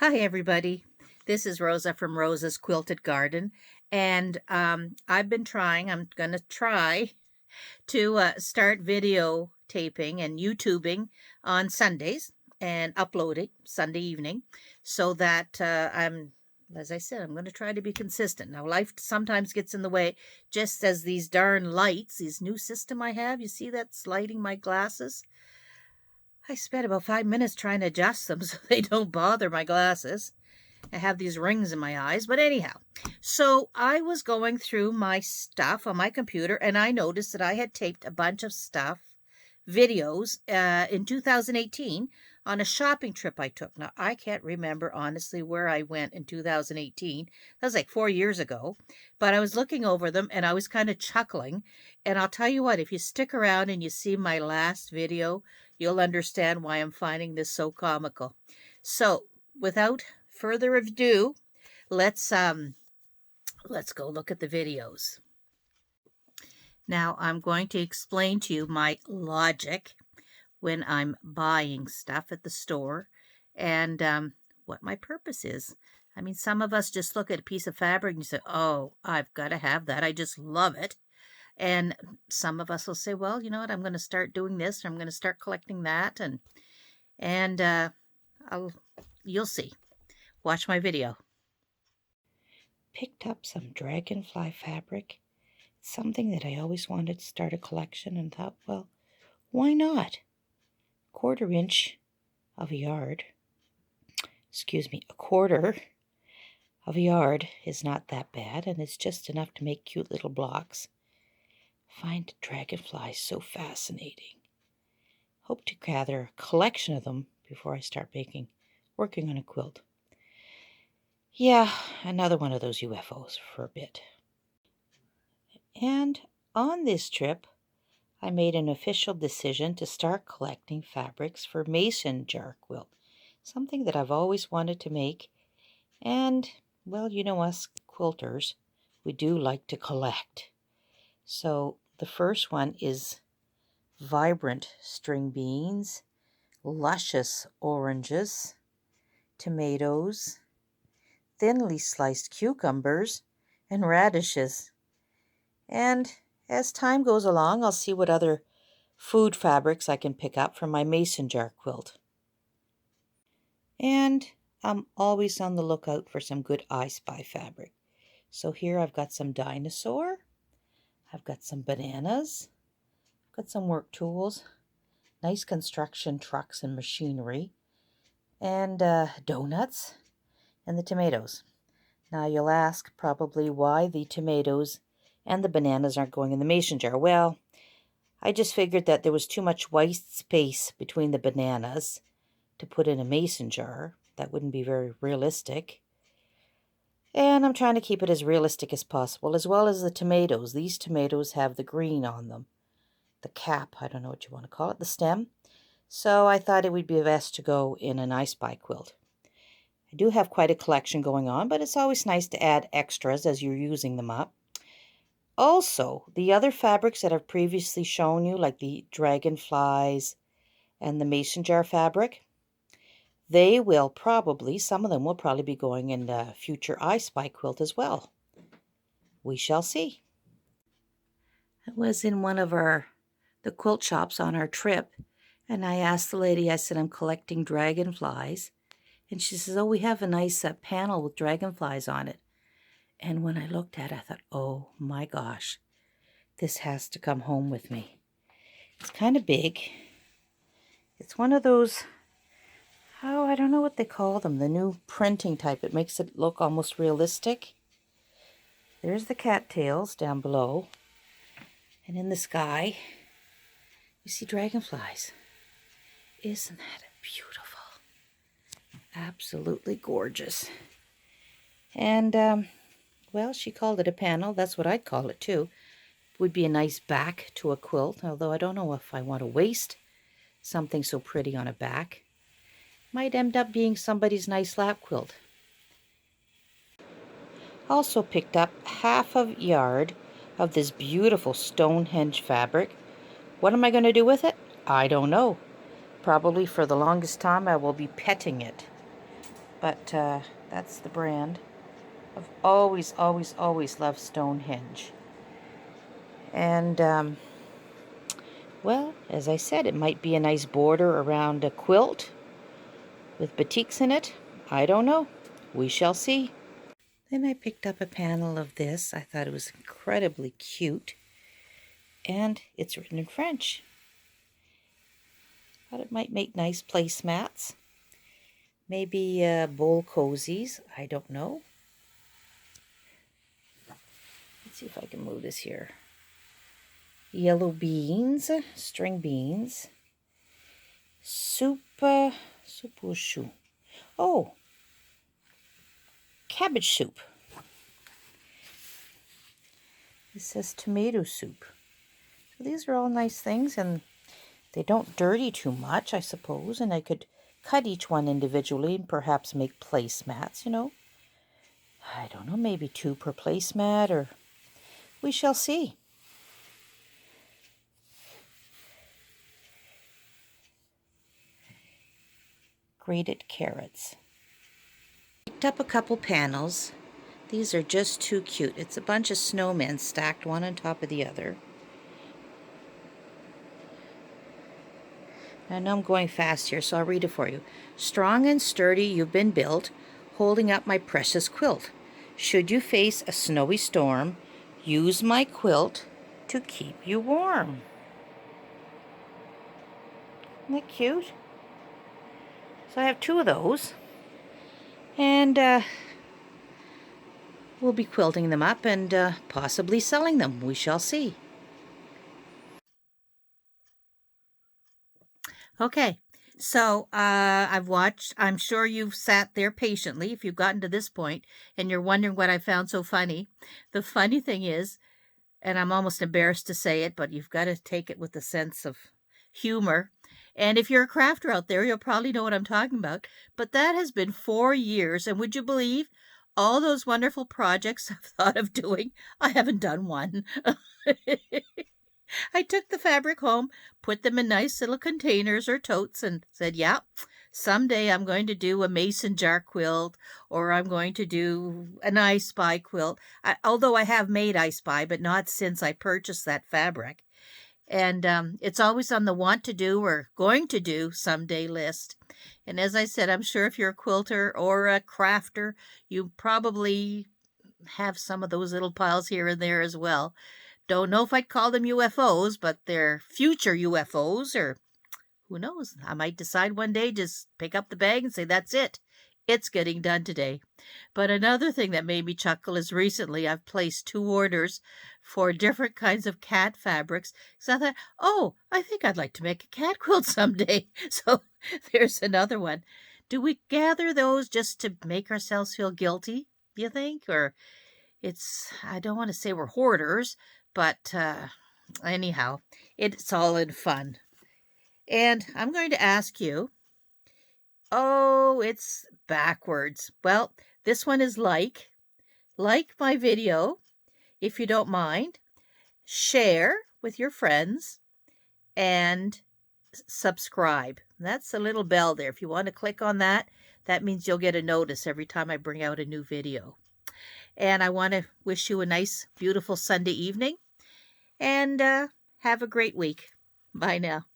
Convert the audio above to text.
Hi, everybody. This is Rosa from Rosa's Quilted Garden, and I'm going to try to start video taping and YouTubing on Sundays and upload it Sunday evening so that as I said, I'm going to try to be consistent. Now, life sometimes gets in the way, just as these darn lights, this new system I have, you see that's lighting my glasses? I spent about 5 minutes trying to adjust them so they don't bother my glasses. I have these rings in my eyes, but anyhow. So I was going through my stuff on my computer and I noticed that I had taped a bunch of videos in 2018 on a shopping trip I took. Now, I can't remember honestly where I went in 2018. That was like 4 years ago. But I was looking over them and I was kind of chuckling. And I'll tell you what, if you stick around and you see my last video, you'll understand why I'm finding this so comical. So, without further ado, let's go look at the videos. Now I'm going to explain to you my logic when I'm buying stuff at the store and what my purpose is. I mean, some of us just look at a piece of fabric and you say, oh, I've got to have that. I just love it. And some of us will say, well, you know what, I'm going to start doing this, or I'm going to start collecting that, and you'll see. Watch my video. Picked up some dragonfly fabric. It's something that I always wanted to start a collection and thought, well, why not? 1/4 inch of a yard. Excuse me, 1/4 of a yard is not that bad, and it's just enough to make cute little blocks. Find dragonflies so fascinating. Hope to gather a collection of them before I start working on a quilt. Yeah, another one of those UFOs for a bit. And on this trip, I made an official decision to start collecting fabrics for mason jar quilt, something that I've always wanted to make. And, well, you know us quilters, we do like to collect. So the first one is vibrant string beans, luscious oranges, tomatoes, thinly sliced cucumbers, and radishes. And as time goes along, I'll see what other food fabrics I can pick up from my mason jar quilt. And I'm always on the lookout for some good I Spy fabric. So here I've got some dinosaur, I've got some bananas, I've got some work tools, nice construction trucks and machinery, and donuts, and the tomatoes. Now you'll ask probably why the tomatoes and the bananas aren't going in the mason jar. Well, I just figured that there was too much white space between the bananas to put in a mason jar. That wouldn't be very realistic. And I'm trying to keep it as realistic as possible, as well as the tomatoes. These tomatoes have the green on them. The cap, I don't know what you want to call it, the stem. So I thought it would be best to go in an I Spy quilt. I do have quite a collection going on, but it's always nice to add extras as you're using them up. Also, the other fabrics that I've previously shown you, like the dragonflies and the mason jar fabric, they will probably, some of them will probably be going in the future I Spy quilt as well. We shall see. I was in one of the quilt shops on our trip, and I asked the lady, I said, I'm collecting dragonflies. And she says, oh, we have a nice panel with dragonflies on it. And when I looked at it, I thought, oh my gosh, this has to come home with me. It's kind of big. It's one of those, oh, I don't know what they call them, the new printing type. It makes it look almost realistic. There's the cattails down below. And in the sky, you see dragonflies. Isn't that beautiful? Absolutely gorgeous. And, well, she called it a panel. That's what I'd call it, too. Would be a nice back to a quilt, although I don't know if I want to waste something so pretty on a back. Might end up being somebody's nice lap quilt. Also picked up half a yard of this beautiful Stonehenge fabric. What am I going to do with it? I don't know. Probably for the longest time I will be petting it. but that's the brand. I've always, always, always loved Stonehenge. And, well, as I said, it might be a nice border around a quilt with batiks in it. I don't know. We shall see. Then I picked up a panel of this. I thought it was incredibly cute. And it's written in French. Thought it might make nice placemats. Maybe bowl cozies. I don't know. Let's see if I can move this here. Yellow beans, string beans. Soup au chou. Oh, cabbage soup. It says tomato soup. So these are all nice things, and they don't dirty too much, I suppose, and I could cut each one individually and perhaps make placemats, you know. I don't know, maybe 2 per placemat, or we shall see. Grated carrots. Picked up a couple panels. These are just too cute. It's a bunch of snowmen stacked one on top of the other. I know I'm going fast here, so I'll read it for you. Strong and sturdy you've been built, holding up my precious quilt. Should you face a snowy storm, use my quilt to keep you warm. Isn't that cute? So I have 2 of those. And we'll be quilting them up and possibly selling them. We shall see. Okay, so I've watched. I'm sure you've sat there patiently if you've gotten to this point and you're wondering what I found so funny. The funny thing is, and I'm almost embarrassed to say it, but you've got to take it with a sense of humor. And if you're a crafter out there, you'll probably know what I'm talking about. But that has been 4 years, and would you believe all those wonderful projects I've thought of doing? I haven't done one. I took the fabric home, put them in nice little containers or totes, and said, yeah, someday I'm going to do a mason jar quilt, or I'm going to do an I Spy quilt. Although I have made I Spy, but not since I purchased that fabric. And it's always on the want to do or going to do someday list. And as I said, I'm sure if you're a quilter or a crafter, you probably have some of those little piles here and there as well. Don't know if I'd call them UFOs, but they're future UFOs, or who knows? I might decide one day just pick up the bag and say, that's it. It's getting done today. But another thing that made me chuckle is recently I've placed 2 orders for different kinds of cat fabrics. So I thought, oh, I think I'd like to make a cat quilt someday. So there's another one. Do we gather those just to make ourselves feel guilty, do you think? Or I don't want to say we're hoarders, but anyhow, it's all in fun. And I'm going to ask you, oh, it's backwards. Well, this one is like my video, if you don't mind, share with your friends, and subscribe. That's a little bell there. If you want to click on that, that means you'll get a notice every time I bring out a new video. And I want to wish you a nice, beautiful Sunday evening, and have a great week. Bye now.